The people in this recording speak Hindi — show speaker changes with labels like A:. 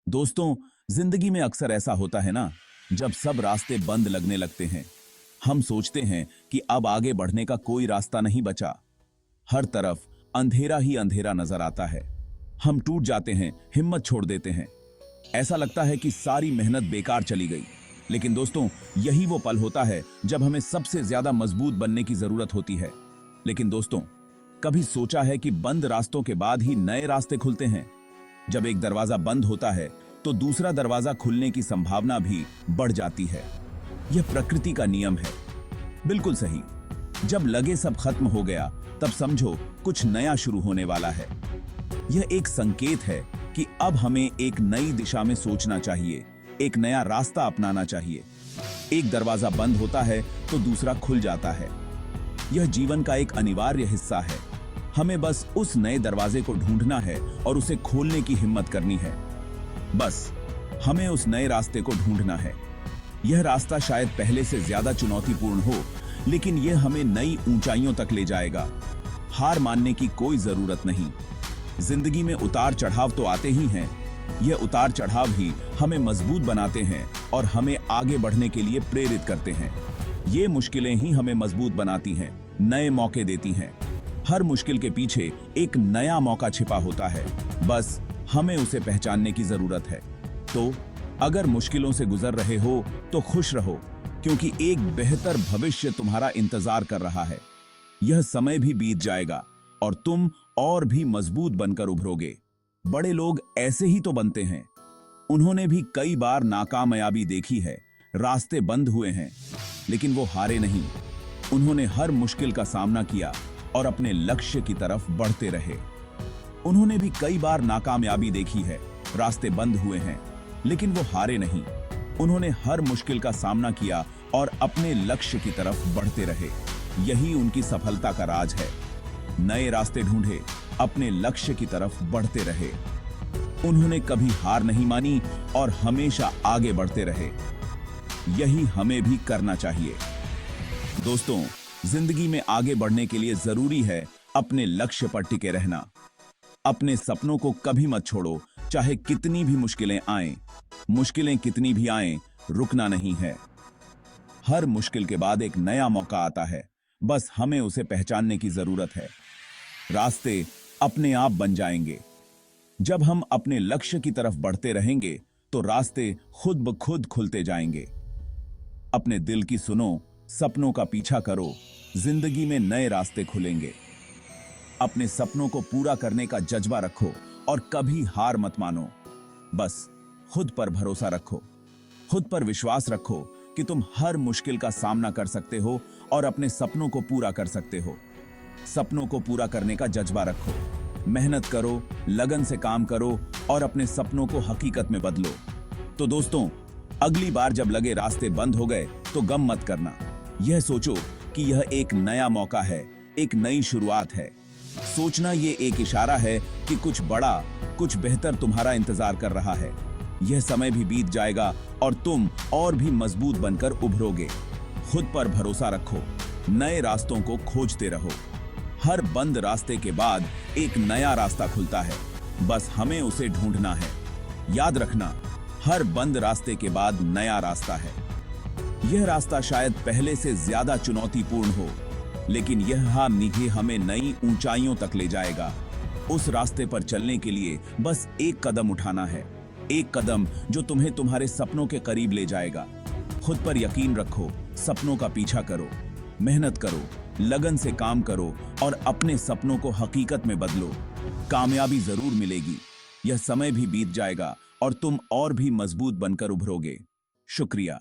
A: दोस्तों, जिंदगी में अक्सर ऐसा होता है ना, जब सब रास्ते बंद लगने लगते हैं। हम सोचते हैं कि अब आगे बढ़ने का कोई रास्ता नहीं बचा। हर तरफ अंधेरा ही अंधेरा नजर आता है। हम टूट जाते हैं, हिम्मत छोड़ देते हैं। ऐसा लगता है कि सारी मेहनत बेकार चली गई। लेकिन दोस्तों, यही वो पल होता है जब हमें सबसे ज्यादा मजबूत बनने की जरूरत होती है। लेकिन दोस्तों, कभी सोचा है कि बंद रास्तों के बाद ही नए रास्ते खुलते हैं? जब एक दरवाजा बंद होता है तो दूसरा दरवाजा खुलने की संभावना भी बढ़ जाती है। यह प्रकृति का नियम है। बिल्कुल सही। जब लगे सब खत्म हो गया, तब समझो कुछ नया शुरू होने वाला है। यह एक संकेत है कि अब हमें एक नई दिशा में सोचना चाहिए, एक नया रास्ता अपनाना चाहिए। एक दरवाजा बंद होता है तो दूसरा खुल जाता है। यह जीवन का एक अनिवार्य हिस्सा है। हमें बस उस नए दरवाजे को ढूंढना है और उसे खोलने की हिम्मत करनी है। बस हमें उस नए रास्ते को ढूंढना है। यह रास्ता शायद पहले से ज्यादा चुनौतीपूर्ण हो, लेकिन यह हमें नई ऊंचाइयों तक ले जाएगा। हार मानने की कोई जरूरत नहीं। जिंदगी में उतार चढ़ाव तो आते ही हैं। यह उतार चढ़ाव ही हमें मजबूत बनाते हैं और हमें आगे बढ़ने के लिए प्रेरित करते हैं। ये मुश्किलें ही हमें मजबूत बनाती हैं, नए मौके देती हैं। हर मुश्किल के पीछे एक नया मौका छिपा होता है। बस हमें उसे पहचानने की जरूरत है। तो अगर मुश्किलों से गुजर रहे हो तो खुश रहो, क्योंकि एक बेहतर भविष्य तुम्हारा इंतजार कर रहा है। यह समय भी बीत जाएगा और तुम और भी मजबूत बनकर उभरोगे। बड़े लोग ऐसे ही तो बनते हैं। उन्होंने भी कई बार नाकामयाबी देखी है, रास्ते बंद हुए हैं, लेकिन वो हारे नहीं। उन्होंने हर मुश्किल का सामना किया और अपने लक्ष्य की तरफ बढ़ते रहे। उन्होंने भी कई बार नाकामयाबी देखी है, रास्ते बंद हुए हैं, लेकिन वो हारे नहीं। उन्होंने हर मुश्किल का सामना किया और अपने लक्ष्य की तरफ बढ़ते रहे। यही उनकी सफलता का राज है। नए रास्ते ढूंढे, अपने लक्ष्य की तरफ बढ़ते रहे। उन्होंने कभी हार नहीं मानी और हमेशा आगे बढ़ते रहे। यही हमें भी करना चाहिए। दोस्तों, जिंदगी में आगे बढ़ने के लिए जरूरी है अपने लक्ष्य पर टिके रहना। अपने सपनों को कभी मत छोड़ो, चाहे कितनी भी मुश्किलें आएं। मुश्किलें कितनी भी आएं, रुकना नहीं है। हर मुश्किल के बाद एक नया मौका आता है। बस हमें उसे पहचानने की जरूरत है। रास्ते अपने आप बन जाएंगे। जब हम अपने लक्ष्य की तरफ बढ़ते रहेंगे तो रास्ते खुद ब खुद खुलते जाएंगे। अपने दिल की सुनो, सपनों का पीछा करो, जिंदगी में नए रास्ते खुलेंगे। अपने सपनों को पूरा करने का जज्बा रखो और कभी हार मत मानो। बस खुद पर भरोसा रखो, खुद पर विश्वास रखो कि तुम हर मुश्किल का सामना कर सकते हो और अपने सपनों को पूरा कर सकते हो। सपनों को पूरा करने का जज्बा रखो, मेहनत करो, लगन से काम करो और अपने सपनों को हकीकत में बदलो। तो दोस्तों, अगली बार जब लगे रास्ते बंद हो गए तो गम मत करना। यह सोचो कि यह एक नया मौका है, एक नई शुरुआत है। सोचना ये एक इशारा है कि कुछ बड़ा, कुछ बेहतर तुम्हारा इंतजार कर रहा है। यह समय भी बीत जाएगा और तुम और भी मजबूत बनकर उभरोगे। खुद पर भरोसा रखो, नए रास्तों को खोजते रहो। हर बंद रास्ते के बाद एक नया रास्ता खुलता है। बस हमें उसे ढूंढना है। याद रखना, हर बंद रास्ते के बाद नया रास्ता है। यह रास्ता शायद पहले से ज्यादा चुनौतीपूर्ण हो, लेकिन यह हमें नई ऊंचाइयों तक ले जाएगा। उस रास्ते पर चलने के लिए बस एक कदम उठाना है, एक कदम जो तुम्हें तुम्हारे सपनों के करीब ले जाएगा। खुद पर यकीन रखो, सपनों का पीछा करो, मेहनत करो, लगन से काम करो और अपने सपनों को हकीकत में बदलो। कामयाबी जरूर मिलेगी। यह समय भी बीत जाएगा और तुम और भी मजबूत बनकर उभरोगे। शुक्रिया।